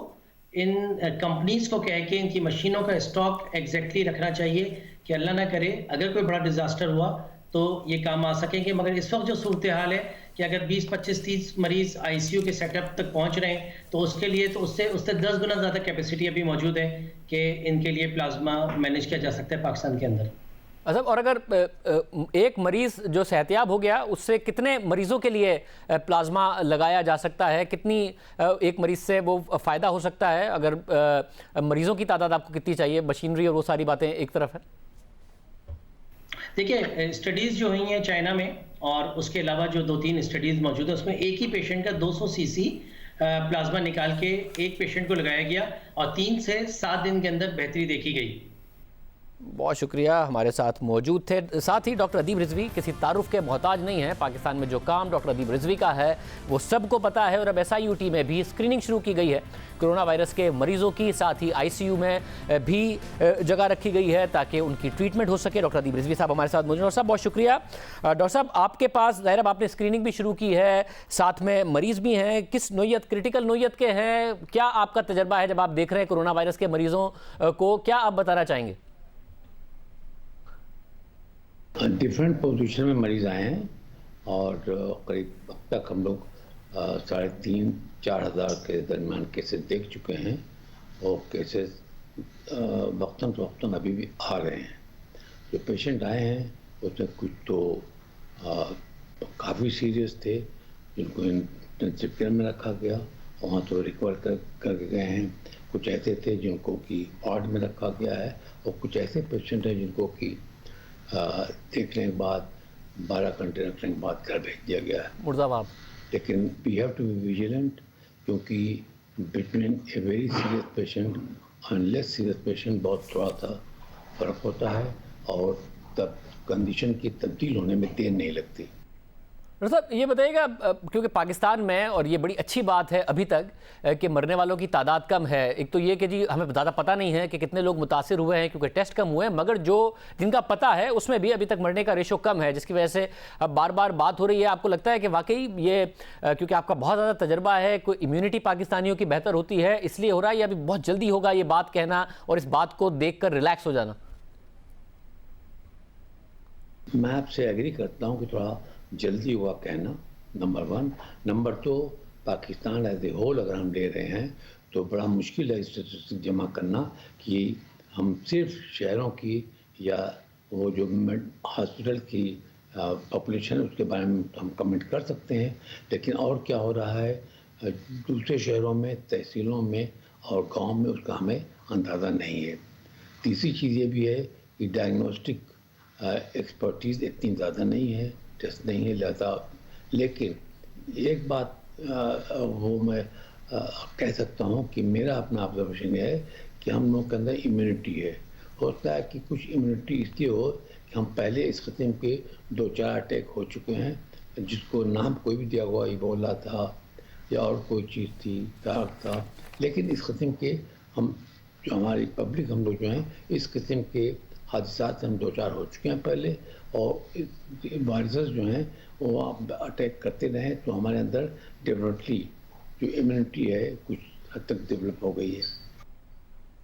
इन कंपनीज को कह के इनकी मशीनों का स्टॉक एग्जैक्टली रखना चाहिए कि अल्लाह ना करे अगर कोई बड़ा डिजास्टर हुआ तो ये काम आ सकेंगे। मगर इस वक्त जो सूरत हाल है कि अगर 20, 25, 30 मरीज आईसीयू के सेटअप तक पहुंच रहे हैं तो उसके लिए तो उससे 10 गुना ज़्यादा कैपेसिटी अभी मौजूद है कि इनके लिए प्लाज्मा मैनेज किया जा सकता है पाकिस्तान के अंदर। अच्छा, और अगर एक मरीज़ जो सेहतियाब हो गया उससे कितने मरीज़ों के लिए प्लाज्मा लगाया जा सकता है? कितनी एक मरीज़ से वो फ़ायदा हो सकता है? अगर मरीज़ों की तादाद आपको कितनी चाहिए, मशीनरी और वो सारी बातें एक तरफ है। देखिए, स्टडीज़ जो हुई हैं चाइना में और उसके अलावा जो 2-3 स्टडीज़ मौजूद है, उसमें एक ही पेशेंट का 200 सीसी प्लाज्मा निकाल के एक पेशेंट को लगाया गया और 3 से 7 दिन के अंदर बेहतरी देखी गई। बहुत शुक्रिया, हमारे साथ मौजूद थे। साथ ही डॉक्टर अदीब रिजवी किसी तारुफ के मोहताज नहीं है। पाकिस्तान में जो काम डॉक्टर अदीब रिजवी का है वो सबको पता है, और अब SIUT में भी स्क्रीनिंग शुरू की गई है कोरोना वायरस के मरीजों की। साथ ही ICU में भी जगह रखी गई है ताकि उनकी ट्रीटमेंट हो सके। डॉक्टर अदीब रिजवी साहब हमारे साथ मौजूद हैं। डॉक्टर साहब बहुत शुक्रिया। डॉक्टर साहब, आपके पास ज़ाहिर है आपने स्क्रीनिंग भी शुरू की है, साथ में मरीज़ भी हैं, किस नोयत, क्रिटिकल नोयत के हैं? क्या आपका तजर्बा है जब आप देख रहे हैं कोरोना वायरस के मरीज़ों को, क्या आप बताना चाहेंगे? डिफरेंट पोजीशन में मरीज़ आए हैं और करीब अब तक हम लोग 3,500-4 हज़ार के दरमियान केसेस देख चुके हैं, और केसेस वक्तन फ़वक्तन अभी भी आ रहे हैं। जो पेशेंट आए हैं उसमें कुछ तो काफ़ी सीरियस थे जिनको इंटेंसिव केयर में रखा गया, वहाँ तो रिकवर कर गए हैं। कुछ ऐसे थे जिनको कि वार्ड में रखा गया है, और कुछ ऐसे पेशेंट हैं जिनको कि देखने के बाद 12 घंटे रखने के बाद घर भेज दिया गया है। मुर्दाबाद। लेकिन we have to be vigilant, क्योंकि between a very serious patient and less serious patient बहुत थोड़ा सा फ़र्क होता है, और तब कंडीशन की तब्दील होने में देर नहीं लगती। डॉक्टर साहब ये बताइएगा, क्योंकि पाकिस्तान में, और ये बड़ी अच्छी बात है अभी तक कि मरने वालों की तादाद कम है। एक तो ये कि जी हमें ज़्यादा पता नहीं है कि कितने लोग मुतासिर हुए हैं क्योंकि टेस्ट कम हुए हैं, मगर जो जिनका पता है उसमें भी अभी तक मरने का रेशो कम है, जिसकी वजह से अब बार बार बात हो रही है। आपको लगता है कि वाकई ये क्योंकि आपका बहुत ज़्यादा तजर्बा है, कोई इम्यूनिटी पाकिस्तानियों की बेहतर होती है इसलिए हो रहा है, या अभी बहुत जल्दी होगा ये बात कहना और इस बात को देख कर रिलैक्स हो जाना? मैं आपसे एग्री करता हूँ कि थोड़ा जल्दी हुआ कहना, number 1। Number 2, Pakistan as a whole अगर हम ले रहे हैं तो बड़ा मुश्किल है स्टेटिस्टिक्स जमा करना कि हम सिर्फ शहरों की या वो जो हॉस्पिटल की पॉपुलेशन उसके बारे में हम कमेंट कर सकते हैं, लेकिन और क्या हो रहा है दूसरे शहरों में, तहसीलों में और गांव में, उसका हमें अंदाज़ा नहीं है। तीसरी चीज़ ये भी है कि डायग्नोस्टिक एक्सपर्टीज़ इतनी ज़्यादा नहीं है, टेस्ट नहीं है लिहाजा। लेकिन एक बात वो मैं कह सकता हूँ कि मेरा अपना ऑब्जर्वेशन है कि हम लोग के अंदर इम्यूनिटी है। होता है कि कुछ इम्यूनिटी इसलिए हो कि हम पहले इस किस्म के 2-4 अटैक हो चुके हैं जिसको नाम कोई भी दिया हुआ, इबोला था या और कोई चीज़ थी, दाग था, लेकिन इस किस्म के हम जो हमारी पब्लिक हम लोग जो हैं इस किस्म के हादसा से हम 2-4 हो चुके हैं पहले, और वायरसेस जो हैं वो अटैक करते रहे तो हमारे अंदर डेफिनेटली जो इम्यूनिटी है कुछ हद तक डेवलप हो गई है।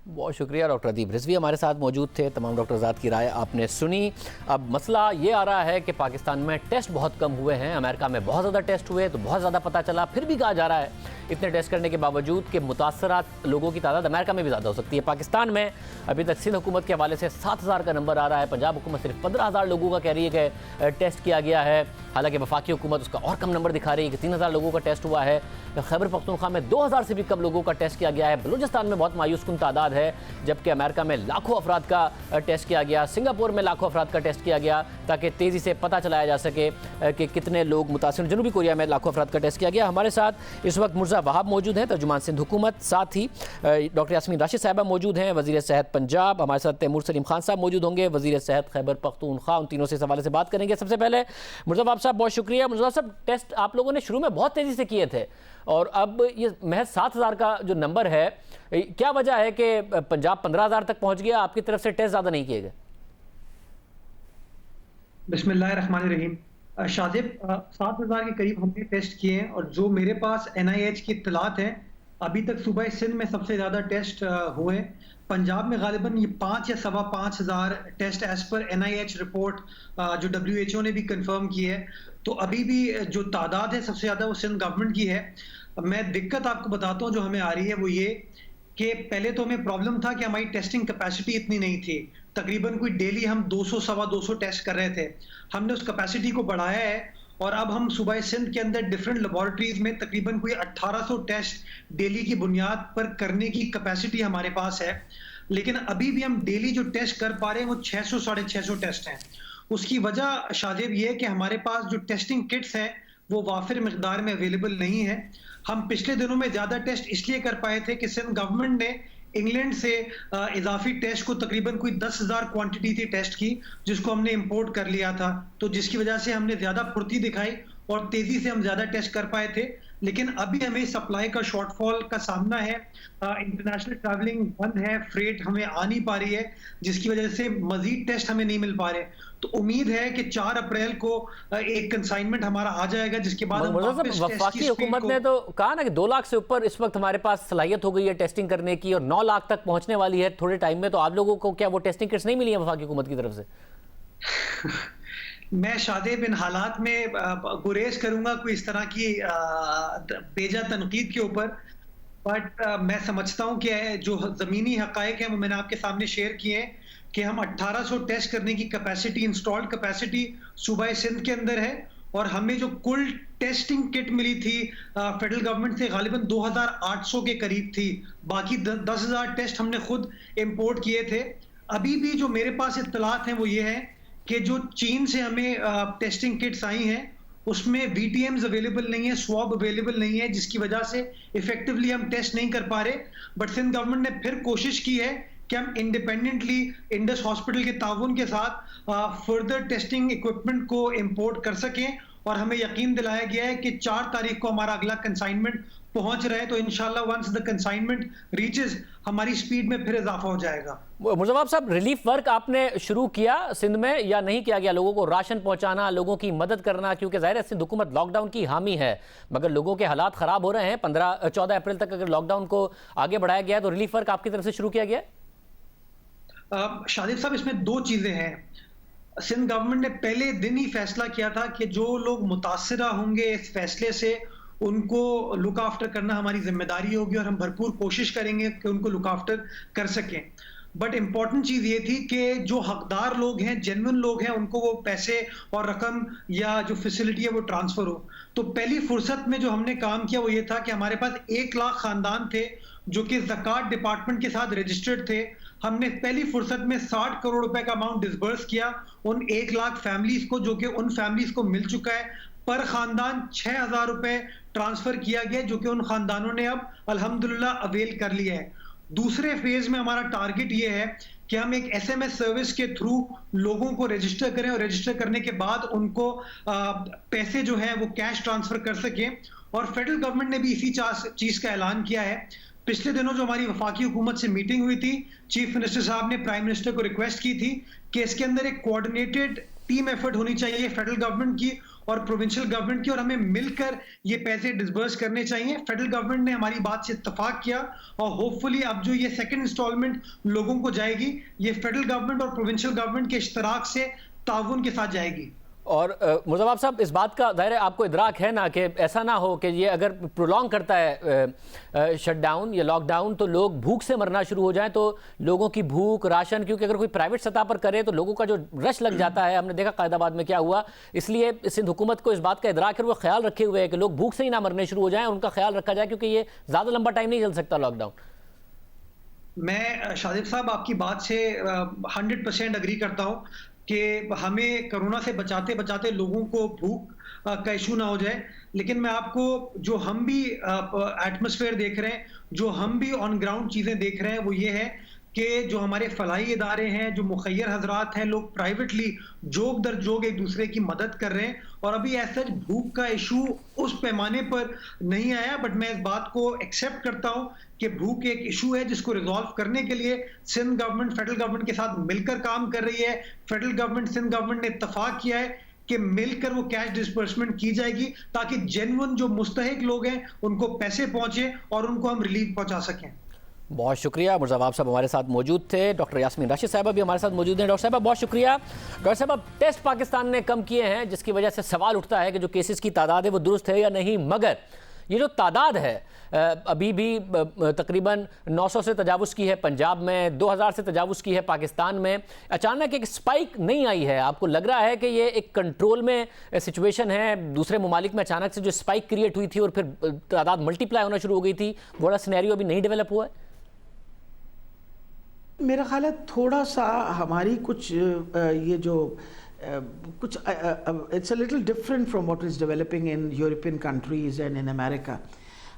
बहुत शुक्रिया। डॉक्टर अदीब रिजवी हमारे साथ मौजूद थे। तमाम डॉक्टर की राय आपने सुनी। अब मसला ये आ रहा है कि पाकिस्तान में टेस्ट बहुत कम हुए हैं, अमेरिका में बहुत ज़्यादा टेस्ट हुए तो बहुत ज़्यादा पता चला। फिर भी कहा जा रहा है इतने टेस्ट करने के बावजूद कि मुतासरात लोगों की तादाद अमेरिका में भी ज़्यादा हो सकती है। पाकिस्तान में अभी तक सिंध हुकूमत के हवाले से 7,000 का नंबर आ रहा है, पंजाब हुकूमत सिर्फ 15,000 लोगों का कह रही है कि टेस्ट किया गया है, हालांकि वफाकी हुकूमत उसका और कम नंबर दिखा रही है कि 3,000 लोगों का टेस्ट हुआ है। खैबर पख्तूनख्वा में 2,000 से भी कम लोगों का टेस्ट किया गया है। बलूचिस्तान में बहुत मायूस कुन तादाद है, जबकि अमेरिका में लाखों अफराद का टेस्ट किया गया, सिंगापुर में लाखों अफराद का टेस्ट किया गया ताकि तेज़ी से पता चलाया जा सके कि कितने लोग मुतासिर। जनूबी कोरिया में लाखों अफराद का टेस्ट किया गया। हमारे साथ इस वक्त मुर्जा वहाब मौजूद हैं, तर्जुमान सिंध हुकूमत, साथ ही डॉक्टर यास्मीन राशिद साहिबा मौजूद हैं, वज़ीर सेहत पंजाब। हमारे साथ तैमूर सलीम खान साहब मौजूद होंगे, वज़ीर सेहत खैबर पख्तूनख्वा। उन तीनों से इस हवाले से बात करेंगे। सबसे पहले मुर्जा वहाब साहब, बहुत शुक्रिया। मुर्जा साहब, टेस्ट आप लोगों ने शुरू में बहुत तेज़ी से किए थे और अब ये महज 7,000 का जो नंबर है, क्या वजह है कि पंजाब 15,000 तक पहुंच गया, आपकी तरफ से टेस्ट ज़्यादा नहीं किए गए? बिस्मिल्लाहिर्रहमानिर्रहीम। शाजिब, 7,000 के करीब हमने टेस्ट किए हैं और जो मेरे पास NIH की इत्तलात हैं, अभी तक सूबा सिंध में सबसे ज़्यादा टेस्ट हुए। पंजाब में गालिबन ये 5 या 5,500 टेस्ट एज पर NIH रिपोर्ट जो WHO ने भी कंफर्म की है। तो अभी भी जो तादाद है सबसे ज़्यादा वो सिंध गवर्नमेंट की है। मैं दिक्कत आपको बताता हूँ जो हमें आ रही है वो ये कि पहले तो हमें प्रॉब्लम था कि हमारी टेस्टिंग कैपेसिटी इतनी नहीं थी। तकरीबन कोई डेली हम 200-225 टेस्ट कर रहे थे। हमने उस कैपेसिटी को बढ़ाया है और अब हम सूबा सिंध के अंदर डिफरेंट लेबोरेटरीज में तकरीबन कोई 1800 टेस्ट डेली की बुनियाद पर करने की कैपेसिटी हमारे पास है। लेकिन अभी भी हम डेली जो टेस्ट कर पा रहे हैं वो 600-650 टेस्ट हैं। उसकी वजह शाजिब ये है कि हमारे पास जो टेस्टिंग किट्स हैं वो वाफिर मिकदार में अवेलेबल नहीं है। हम पिछले दिनों में ज़्यादा टेस्ट इसलिए कर पाए थे कि सिंध गवर्नमेंट ने इंग्लैंड से इजाफी टेस्ट को तकरीबन कोई 10,000 क्वांटिटी थी टेस्ट की, जिसको हमने इंपोर्ट कर लिया था। तो जिसकी वजह से हमने ज़्यादा फुर्ती दिखाई और तेज़ी से हम ज़्यादा टेस्ट कर पाए थे। लेकिन अभी हमें सप्लाई का शॉर्टफॉल का सामना है। इंटरनेशनल ट्रैवलिंग बंद है, फ्रेट हमें आ नहीं पा रही है, जिसकी वजह से मजीद टेस्ट हमें नहीं मिल पा रहे। तो उम्मीद है कि 4 अप्रैल को एक कंसाइनमेंट हमारा आ जाएगा, जिसके बाद हम वापस वफाकी हुकूमत ने तो कहा ना कि 2 लाख से ऊपर इस वक्त हमारे पास सलाहियत हो गई है टेस्टिंग करने की और 9 लाख तक पहुंचने वाली है थोड़े टाइम में। तो आप लोगों को क्या वो टेस्टिंग किट्स नहीं मिली है वफाकी हुकूमत की तरफ से? मैं शादिब इन हालात में गुरेज करूंगा कोई इस तरह की बेजा तनकीद के ऊपर, बट मैं समझता हूं कि जो ज़मीनी हक़ाइक़ हैं वो मैंने आपके सामने शेयर किए हैं कि हम 1800 टेस्ट करने की कैपेसिटी, इंस्टॉल्ड कैपेसिटी सूबा सिंध के अंदर है। और हमें जो कुल टेस्टिंग किट मिली थी फेडरल गवर्नमेंट से गालिबन 2,800 के करीब थी। बाकी 10,000 टेस्ट हमने खुद इंपोर्ट किए थे। अभी भी जो मेरे पास इत्तलात हैं वो ये है कि जो चीन से हमें टेस्टिंग किट्स आई हैं उसमें VTMs अवेलेबल नहीं है, स्वैब अवेलेबल नहीं है, जिसकी वजह से इफेक्टिवली हम टेस्ट नहीं कर पा रहे। बट सिंध गवर्नमेंट ने फिर कोशिश की है कि हम इंडिपेंडेंटली इंडस हॉस्पिटल के ताउन के साथ फर्दर टेस्टिंग इक्विपमेंट को इंपोर्ट कर सकें। और हमें यकीन दिलाया गया है कि 4 तारीख को हमारा अगला कंसाइनमेंट पहुंच रहे। तो इंशाल्लाह वंस द कंसाइनमेंट रीचेस हमारी स्पीड में फिर इजाफा हो जाएगा। मुर्जा साहब, रिलीफ वर्क आपने शुरू किया सिंध में या नहीं किया गया? लोगों को राशन पहुंचाना, लोगों की मदद करना, क्योंकि जाहिर है सिंध हुकूमत लॉकडाउन की हामी है मगर लोगों के हालात खराब हो रहे हैं। 14 अप्रैल तक अगर लॉकडाउन को आगे बढ़ाया गया है तो रिलीफ वर्क आपकी तरफ से शुरू किया गया? शादिब साहब, इसमें 2 चीजें हैं। सिंध गवर्नमेंट ने पहले दिन ही फैसला किया था कि जो लोग मुतासरा होंगे इस फैसले से उनको लुक आफ्टर करना हमारी जिम्मेदारी होगी और हम भरपूर कोशिश करेंगे कि उनको लुक आफ्टर कर सकें। बट इम्पॉर्टेंट चीज ये थी कि जो हकदार लोग हैं, जेन्युइन लोग हैं, उनको वो पैसे और रकम या जो फैसिलिटी है वो ट्रांसफर हो। तो पहली फुर्सत में जो हमने काम किया वो ये था कि हमारे पास 1 लाख खानदान थे जो कि ज़कात डिपार्टमेंट के साथ रजिस्टर्ड थे। हमने पहली फुर्सत में 60 करोड़ रुपए का अमाउंट डिसबर्स किया उन 1 लाख फैमिलीज को, जो कि उन फैमिलीज को मिल चुका है। पर खानदान 6,000 रुपए ट्रांसफर किया गया, जो कि उन खानदानों ने अब अल्हम्दुलिल्लाह अवेल कर लिया है। दूसरे फेज में हमारा टारगेट ये है कि हम एक SMS सर्विस के थ्रू लोगों को रजिस्टर करें और रजिस्टर करने के बाद उनको पैसे जो है वो कैश ट्रांसफर कर सकें। और फेडरल गवर्नमेंट ने भी इसी चीज का ऐलान किया है। पिछले दिनों जो हमारी वफाकी हुकूमत से मीटिंग हुई थी, चीफ मिनिस्टर साहब ने प्राइम मिनिस्टर को रिक्वेस्ट की थी कि इसके अंदर एक कोऑर्डिनेटेड टीम एफर्ट होनी चाहिए फेडरल गवर्नमेंट की और प्रोविंशियल गवर्नमेंट की, और हमें मिलकर ये पैसे डिसबर्स करने चाहिए। फेडरल गवर्नमेंट ने हमारी बात से इत्तेफाक किया और होपफुली अब जो ये सेकंड इंस्टॉलमेंट लोगों को जाएगी, ये फेडरल गवर्नमेंट और प्रोविंशियल गवर्नमेंट के इश्तराक से ताउन के साथ जाएगी। और मुर्तज़ा साहब, इस बात का ज़ाहिर है आपको इदराक है ना कि ऐसा ना हो कि ये अगर प्रोलॉन्ग करता है शटडाउन या लॉकडाउन तो लोग भूख से मरना शुरू हो जाएं, तो लोगों की भूख, राशन, क्योंकि अगर कोई प्राइवेट सतह पर करे तो लोगों का जो रश लग जाता है, हमने देखा क़ायदाबाद में क्या हुआ। इसलिए सिंध हुकूमत को इस बात का इदराक है, वो ख्याल रखे हुए है कि लोग भूख से ही ना मरने शुरू हो जाएँ, उनका ख्याल रखा जाए, क्योंकि ये ज़्यादा लंबा टाइम नहीं चल सकता लॉकडाउन। मैं शाजिब साहब आपकी बात से 100% अग्री करता हूँ कि हमें कोरोना से बचाते बचाते लोगों को भूख का इशू ना हो जाए। लेकिन मैं आपको, जो हम भी एटमॉस्फेयर देख रहे हैं, जो हम भी ऑन ग्राउंड चीजें देख रहे हैं, वो ये है कि जो हमारे फलाही इदारे हैं, जो मुखैर हजरात हैं, लोग प्राइवेटली जोग दर जोग एक दूसरे की मदद कर रहे हैं। और अभी ऐसा भूख का इशू उस पैमाने पर नहीं आया, बट मैं इस बात को एक्सेप्ट करता हूं कि भूख एक इशू है जिसको रिजॉल्व करने के लिए सिंध गवर्नमेंट फेडरल गवर्नमेंट के साथ मिलकर काम कर रही है। फेडरल गवर्नमेंट, सिंध गवर्नमेंट ने इत्तफाक किया है कि मिलकर वो कैश डिस्बर्समेंट की जाएगी ताकि जेन्युइन जो मुस्तहिक लोग हैं उनको पैसे पहुंचे और उनको हम रिलीफ पहुंचा सकें। बहुत शुक्रिया। मुर्ज़ावाब साहब हमारे साथ मौजूद थे। डॉक्टर यास्मीन राशिद साहबा भी हमारे साथ मौजूद हैं। डॉक्टर साहब बहुत शुक्रिया। डॉक्टर साहब, अब टेस्ट पाकिस्तान ने कम किए हैं, जिसकी वजह से सवाल उठता है कि जो केसेस की तादाद है वो दुरुस्त है या नहीं। मगर ये जो तादाद है अभी भी तकरीबन 900 से तजावुज़ की है पंजाब में, 2000 से तजावुज़ की है पाकिस्तान में। अचानक एक स्पाइक नहीं आई है? आपको लग रहा है कि ये एक कंट्रोल में सिचुएशन है? दूसरे ममालिक में अचानक से जो स्पाइक क्रिएट हुई थी और फिर तादाद मल्टीप्लाई होना शुरू हो गई थी, वो वाला सिनेरियो अभी नहीं डेवलप हुआ है? मेरा ख्याल है थोड़ा सा हमारी कुछ ये जो कुछ it's a little different from what is developing in European countries and in America,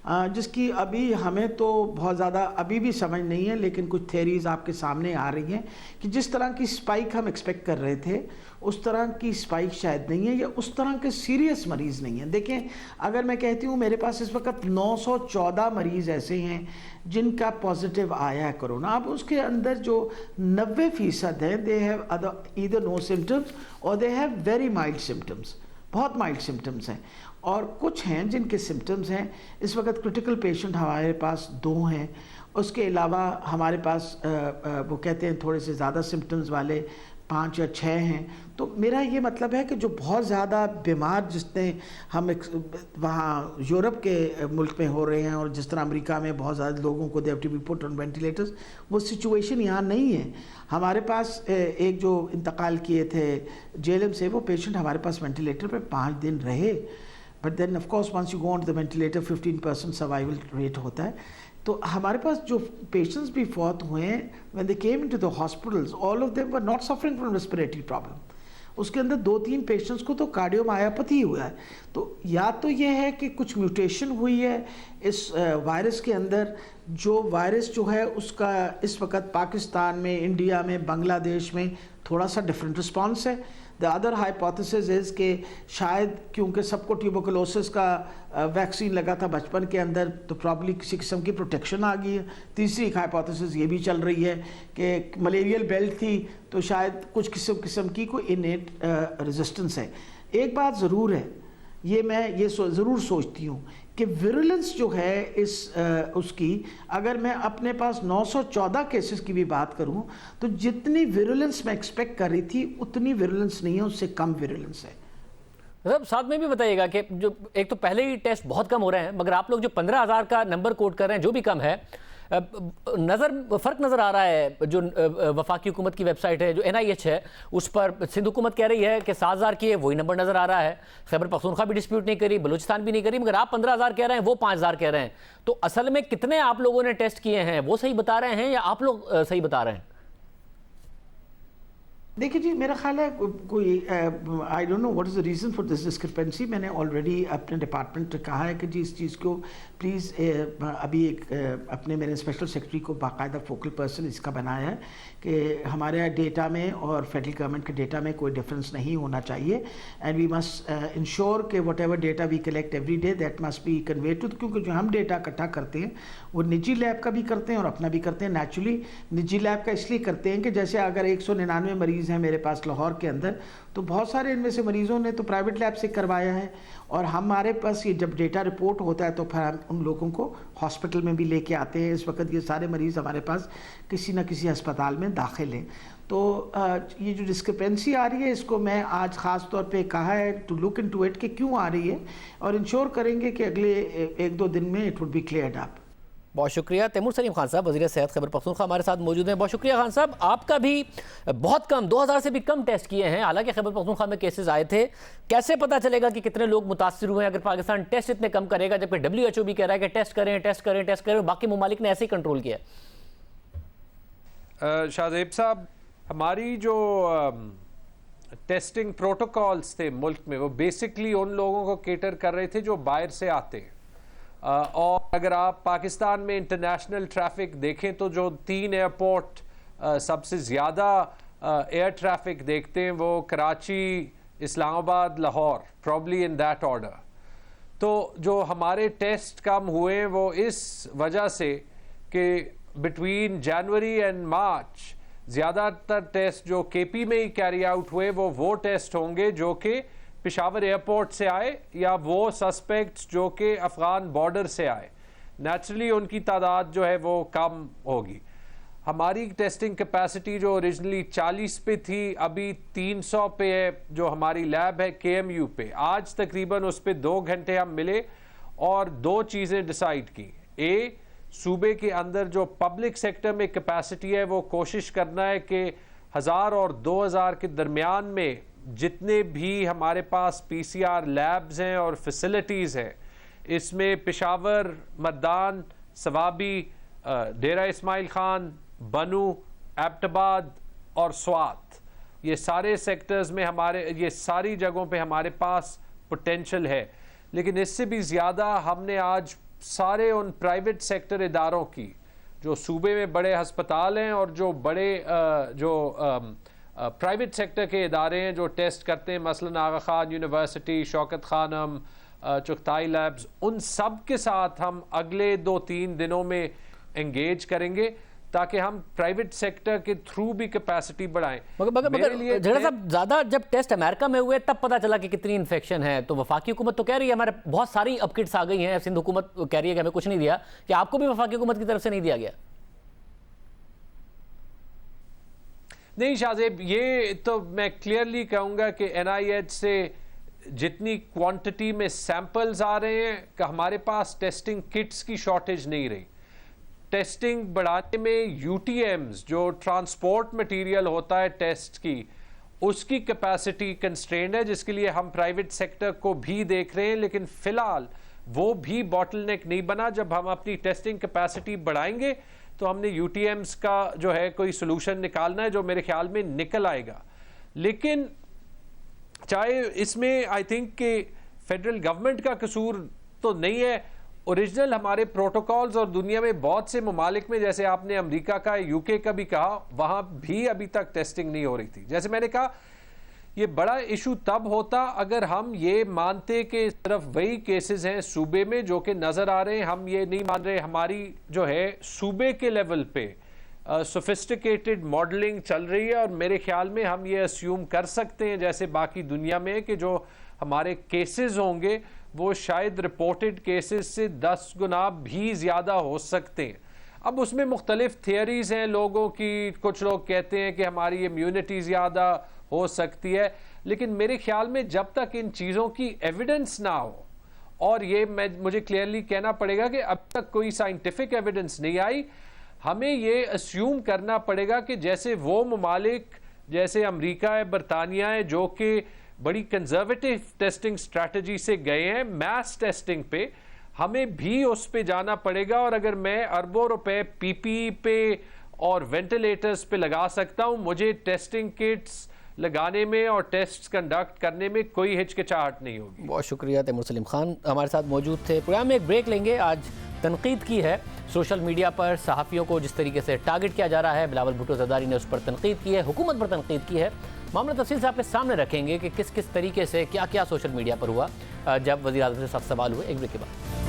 जिसकी अभी हमें तो बहुत ज़्यादा अभी भी समझ नहीं है, लेकिन कुछ थेरीज़ आपके सामने आ रही हैं कि जिस तरह की स्पाइक हम एक्सपेक्ट कर रहे थे उस तरह की स्पाइक शायद नहीं है, या उस तरह के सीरियस मरीज़ नहीं हैं। देखें, अगर मैं कहती हूँ मेरे पास इस वक्त 914 मरीज़ ऐसे हैं जिनका पॉजिटिव आया है कोरोना। अब उसके अंदर जो 90% हैं they have either no symptoms और they have very mild symptoms, बहुत माइल्ड सिम्टम्स हैं, और कुछ हैं जिनके सिम्टम्स हैं। इस वक्त क्रिटिकल पेशेंट हमारे पास 2 हैं। उसके अलावा हमारे पास वो कहते हैं थोड़े से ज़्यादा सिम्टम्स वाले 5 या 6 हैं। तो मेरा ये मतलब है कि जो बहुत ज़्यादा बीमार जितने हम वहाँ यूरोप के मुल्क में हो रहे हैं और जिस तरह अमेरिका में बहुत ज़्यादा लोगों को they have to be put on ventilators, वो सिचुएशन यहाँ नहीं है। हमारे पास एक जो इंतकाल किए थे जेएलएम से, वो पेशेंट हमारे पास वेंटिलेटर पे 5 दिन रहे, but then of course once you go on to the ventilator 15% survival rate होता है। तो हमारे पास जो पेशेंट्स भी फौत हुए हैं, when they came into the hospitals all of them were not suffering from respiratory problem. उसके अंदर 2-3 पेशेंट्स को तो कार्डियोमायोपैथी हुआ है। तो या तो ये है कि कुछ म्यूटेशन हुई है इस वायरस के अंदर, जो वायरस जो है उसका इस वक्त पाकिस्तान में, इंडिया में, बांग्लादेश में थोड़ा सा डिफरेंट रिस्पॉन्स है। द अदर हाइपोथेसिस इज़ कि शायद क्योंकि सबको ट्यूबरकुलोसिस का वैक्सीन लगा था बचपन के अंदर, तो प्रॉब्ली किसी किस्म की प्रोटेक्शन आ गई है। तीसरी हाइपोथेसिस ये भी चल रही है कि मलेरियल बेल्ट थी, तो शायद कुछ किस्म की कोई इनेट रेजिस्टेंस है। एक बात ज़रूर है, ये मैं ये ज़रूर सोचती हूँ कि विरुलेंस जो है उसकी, अगर मैं अपने पास 914 केसेस की भी बात करूं तो जितनी विरुलेंस मैं एक्सपेक्ट कर रही थी उतनी विरुलेंस नहीं है, उससे कम विरुलेंस है। मतलब साथ में भी बताइएगा कि जो एक तो पहले ही टेस्ट बहुत कम हो रहे हैं, मगर आप लोग जो 15,000 का नंबर कोट कर रहे हैं, जो भी कम है, फर्क नजर आ रहा है। जो वफाकी हुकूमत की वेबसाइट है, जो NIH है, उस पर सिंध हुकूमत कह रही है कि 7,000 की है, वही नंबर नजर आ रहा है। खैबर पख्तूनख्वा भी डिस्प्यूट नहीं करी, बलूचिस्तान भी नहीं करी, मगर आप 15,000 कह रहे हैं, वो 5,000 कह रहे हैं। तो असल में कितने आप लोगों ने टेस्ट किए हैं, वो सही बता रहे हैं या आप लोग सही बता रहे हैं? देखिए जी, मेरा ख्याल है कोई I don't know what is the reason for this discrepancy. मैंने ऑलरेडी अपने डिपार्टमेंट से कहा है कि जी इस चीज़ को प्लीज़ अभी एक अपने मेरे स्पेशल सेक्रेटरी को बाकायदा फोकल पर्सन इसका बनाया है कि हमारे डेटा में और फेडरल गवर्नमेंट के डेटा में कोई डिफरेंस नहीं होना चाहिए, एंड वी मस्ट इंश्योर कि whatever data we collect every day that must be convey to, क्योंकि जो हम डेटा इकट्ठा करते हैं वो निजी लैब का भी करते हैं और अपना भी करते हैं। नेचुरली निजी लैब का इसलिए करते हैं कि जैसे अगर 199 मरीज़ हैं मेरे पास लाहौर के अंदर, तो बहुत सारे इनमें से मरीज़ों ने तो प्राइवेट लैब से करवाया है, और हमारे पास ये जब डेटा रिपोर्ट होता है तो फिर हम उन लोगों को हॉस्पिटल में भी लेके आते हैं। इस वक्त ये सारे मरीज़ हमारे पास किसी न किसी अस्पताल में दाखिल हैं। तो ये जो डिस्क्रिपेंसी आ रही है, इसको मैं आज ख़ास तौर पे कहा है टू लुक इनटू इट कि क्यों आ रही है, और इंश्योर करेंगे कि अगले 1-2 दिन में it would be cleared up. बहुत शुक्रिया। तैमूर सलीम खान साहब, वज़ीर सेहत खैबर पख्तूनख्वा हमारे साथ मौजूद हैं। बहुत शुक्रिया खान साहब। आपका भी बहुत कम 2,000 से भी कम टेस्ट किए हैं, हालांकि खैबर पख्तूनख्वा में केसेस आए थे। कैसे पता चलेगा कि कितने लोग मुतासिर हुए हैं अगर पाकिस्तान टेस्ट इतने कम करेगा, जबकि WHO भी कह रहा है कि टेस्ट करें टेस्ट करें टेस्ट करें, बाकी ममालिक ने ऐसे ही कंट्रोल किया? शाहजेब साहब, हमारी जो टेस्टिंग प्रोटोकॉल्स थे मुल्क में, वो बेसिकली उन लोगों को केटर कर रहे थे जो बाहर से आते हैं। और अगर आप पाकिस्तान में इंटरनेशनल ट्रैफिक देखें तो जो 3 एयरपोर्ट सबसे ज़्यादा एयर ट्रैफिक देखते हैं वो Karachi, Islamabad, Lahore, probably in that order. तो जो हमारे टेस्ट कम हुए हैं वो इस वजह से कि बिटवीन जनवरी एंड मार्च ज़्यादातर टेस्ट जो KP में ही कैरी आउट हुए वो टेस्ट होंगे जो कि पेशावर एयरपोर्ट से आए या वो सस्पेक्ट्स जो कि अफ़गान बॉर्डर से आए। नेचुरली उनकी तादाद जो है वो कम होगी। हमारी टेस्टिंग कैपेसिटी जो ओरिजिनली 40 पे थी, अभी 300 पे है जो हमारी लैब है KMU पे। आज तकरीबन उस पर 2 घंटे हम मिले और 2 चीज़ें डिसाइड की। सूबे के अंदर जो पब्लिक सेक्टर में कैपेसिटी है वो कोशिश करना है कि 1000 और 2000 के दरमियान में जितने भी हमारे पास PCR लैब्स हैं और फैसिलिटीज़ हैं, इसमें पेशावर, मर्दान, सवाबी, डेरा इस्माइल खान, बनू, एबटाबाद और स्वात, ये सारे सेक्टर्स में ये सारी जगहों पे हमारे पास पोटेंशल है। लेकिन इससे भी ज़्यादा हमने आज सारे उन प्राइवेट सेक्टर इदारों की जो सूबे में बड़े हस्पताल हैं और जो बड़े प्राइवेट सेक्टर के इदारे हैं जो टेस्ट करते हैं, मसलन आगा खान यूनिवर्सिटी, शौकत खानम, चुगताई लैब्स, उन सब के साथ हम अगले 2-3 दिनों में एंगेज करेंगे ताकि हम प्राइवेट सेक्टर के थ्रू भी कैपेसिटी बढ़ाएं। मगर झगड़ा साहब, ज़्यादा जब टेस्ट अमेरिका में हुए तब पता चला कि कितनी इन्फेक्शन है, तो वफाकी हुकूमत तो कह रही है हमारे बहुत सारी अब किट्स आ गई हैं, सिंध हुकूमत कह रही है कि हमें कुछ नहीं दिया। कि आपको भी वफाकी हुकूमत की तरफ से नहीं दिया गया? नहीं शाहजेब, ये तो मैं क्लियरली कहूँगा कि NIH से जितनी क्वांटिटी में सैंपल्स आ रहे हैं कि हमारे पास टेस्टिंग किट्स की शॉर्टेज नहीं रही। टेस्टिंग बढ़ाने में UTMs जो ट्रांसपोर्ट मटेरियल होता है टेस्ट की, उसकी कैपेसिटी कंस्ट्रेंड है, जिसके लिए हम प्राइवेट सेक्टर को भी देख रहे हैं। लेकिन फ़िलहाल वो भी बॉटलनेक नहीं बना। जब हम अपनी टेस्टिंग कैपेसिटी बढ़ाएंगे तो हमने UTMs का जो है कोई सोल्यूशन निकालना है जो मेरे ख्याल में निकल आएगा। लेकिन चाहे इसमें आई थिंक कि फेडरल गवर्नमेंट का कसूर तो नहीं है, ओरिजिनल हमारे प्रोटोकॉल्स और दुनिया में बहुत से ममालिक में, जैसे आपने अमेरिका का, UK का भी कहा, वहाँ भी अभी तक टेस्टिंग नहीं हो रही थी। जैसे मैंने कहा, ये बड़ा इशू तब होता अगर हम ये मानते कि सिर्फ वही केसेस हैं सूबे में जो कि नज़र आ रहे हैं। हम ये नहीं मान रहे। हमारी जो है सूबे के लेवल पे सोफिस्टिकेटेड मॉडलिंग चल रही है और मेरे ख्याल में हम ये अस्यूम कर सकते हैं जैसे बाकी दुनिया में कि जो हमारे केसेस होंगे वो शायद रिपोर्टेड केसेस से 10 गुना भी ज़्यादा हो सकते हैं। अब उसमें मुख्तलिफ थियरीज़ हैं लोगों की। कुछ लोग कहते हैं कि हमारी इम्यूनिटी ज़्यादा हो सकती है, लेकिन मेरे ख्याल में जब तक इन चीज़ों की एविडेंस ना हो, और ये मुझे क्लियरली कहना पड़ेगा कि अब तक कोई साइंटिफिक एविडेंस नहीं आई, हमें ये अस्यूम करना पड़ेगा कि जैसे वो ममालिक जैसे अमेरिका है, बरतानिया है, जो कि बड़ी कंजर्वेटिव टेस्टिंग स्ट्रैटेजी से गए हैं मैस टेस्टिंग पे, हमें भी उस पे जाना पड़ेगा। और अगर मैं अरबों रुपए पीपीई पे और वेंटिलेटर्स पे लगा सकता हूं, मुझे टेस्टिंग किट्स लगाने में और टेस्ट कंडक्ट करने में कोई हिचकिचाहट नहीं होगी। बहुत शुक्रिया। तैमूर सलीम खान हमारे साथ मौजूद थे। प्रोग्राम में एक ब्रेक लेंगे। आज तनकीद की है सोशल मीडिया पर सहाफ़ियों को जिस तरीके से टारगेट किया जा रहा है, बिलावल भुट्टो ज़रदारी ने उस पर तनकीद की है, हुकूमत पर तनकीद की है। मामला तफसील से आपके सामने रखेंगे कि किस किस तरीके से क्या क्या सोशल मीडिया पर हुआ जब वज़ीर आज़म से सख्त सवाल हुए। एक ब्रेक के बाद